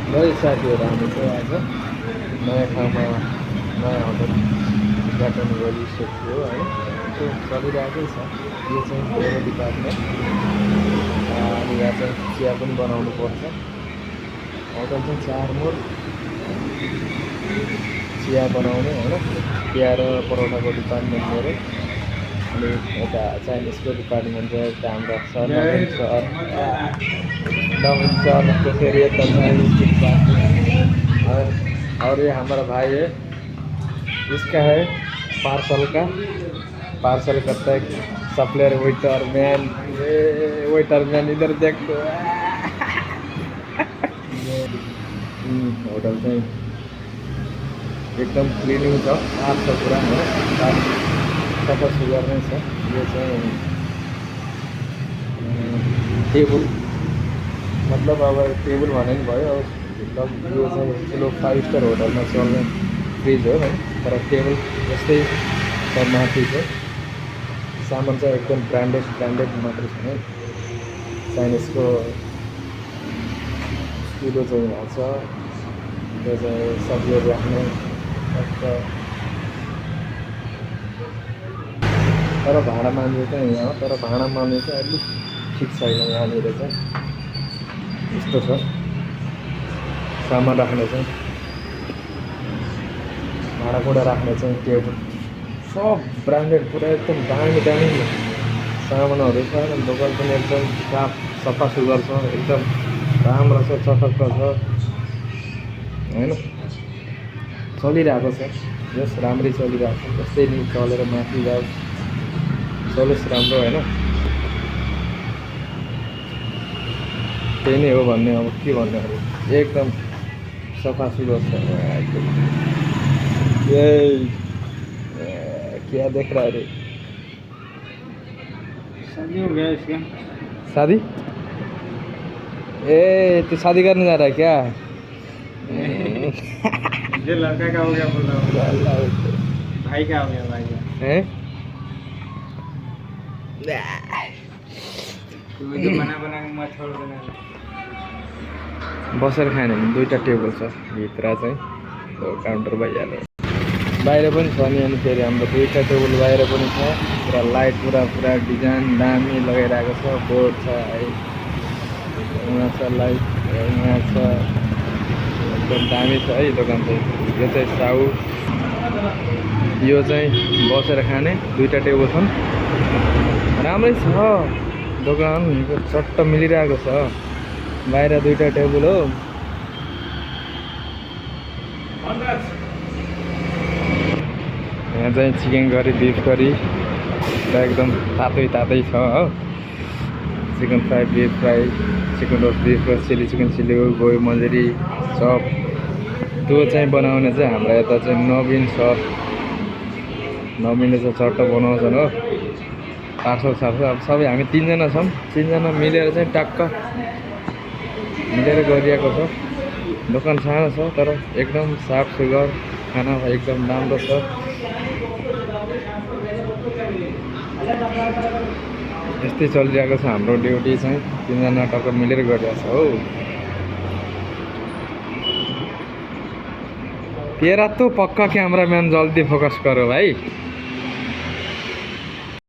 ल साथीहरू हामी चाहिँ आज नयाँ ठाउँमा नयाँ होटल उद्घाटन गरिसक्यो होइन त्यो चलिरहेकै छ यो चाहिँ मेरो डिपार्टमेन्ट अनि यहाँ चाहिँ चिया पनि बनाउनु पर्छ होटल चाहिँ 4 मोड चिया बनाउने होइन चिया र परोठाको डिपार्टमेन्ट मेरो अनि यता चाइनिजको डिपार्टमेन्ट चाहिँ यता हाम्रो सर नवीन सर त्यसरी यता चाइनिज डिपार्टमेंट और ये हमारा भाई है इसका है पार्सल करता है सप्लायर वेटर मैन इधर देख तो होटल चाहिँ एकदम क्लिनिङ छ साफ छ पुरा होइन सफा सुग्घर नै छ यो चाहिँ टेबल मतलब अब टेबल भने नि भयो अब यो चाहिँ ठुलो 5 स्टार होटलमा चल्ने फ्रिज हो है तर टेबल जस्तै छ माथि चाहिँ सामान चाहिँ एकदम ब्रान्डेड मात्रै छ है चाइनिजको स्टुलो चाहिँ यहाँ छ त्यो चाहिँ सब्जीहरू राख्ने तर भाडा मान्ने चाहिँ यहाँ हो तर भाडा मान्ने चाहिँ अलिक ठिक छैन यहाँनिर चाहिँ यस्तो छ सामान राख्ने चाहिँ भाँडाकुँडा राख्ने चाहिँ टेबल सब ब्रान्डेड पुरा एकदम दामी सामानहरू छ दोकान पनि एकदम सफा सुग्घर छ एकदम राम्रो छ चटक्क छ होइन चलिरहेको छ जस राम्रै चलिरहेको छ जस्तै नि चलेर माथि जाओस् चलोस् राम्रो होइन त्यही नै हो भन्ने अब के भन्ने अब एकदम सफा सुग्घर छ एकदम क्या देख रहा है रे शादी हो गया इसका शादी तो शादी करने जा रहा है क्या ये लड़का का हो गया बोल रहा हूँ भाई का हो गया भाई का हैं तू जो बना के मत छोड़ देना बसेर खाने भने 2टा टेबल छ भित्र चाहिँ काउन्टर भइहाल्यो बाहिर पनि छ नि अनि फेरि हाम्रो 2टा टेबल बाहिर पनि छ पुरा लाइट पुरा डिजाइन दामी लगाइरहेको छ बोर्ड छ है यहाँ छ लाइट यहाँ छ एकदम दामी छ है दोकान चाहिँ यो चाहिँ साउथ यो चाहिँ बसेर खाने 2टा टेबल छन् राम्रै छ दोकान चट्ट मिलिरहेको छ बाहिर 2टा टेबल हो यहाँ चाहिँ चिकन करी बिफ करी पुरा एकदम तातै छ हो chicken fry beef fry chicken roast beef roast chicken गोभी मन्जरी चप त्यो चाहिँ बनाउने चाहिँ हाम्रो यता चाहिँ नवीन सर नवीनले चाहिँ चट्ट बनाउँछन् हो पार्सल अब सबै हामी 3जना छौँ 3जना मिलेर चाहिँ टक्क मिलेर गरिएको छ दोकान सानो छ तर एकदम साफ सुग्घर खाना एकदम राम्रो छ यस्तै चलिरहेको छ हाम्रो ड्युटी चाहिँ 3जना टक्क मिलेर गरिरहेको छ हो तेरा तो पक्का कैमरामैन जल्दी फोकस करो भाई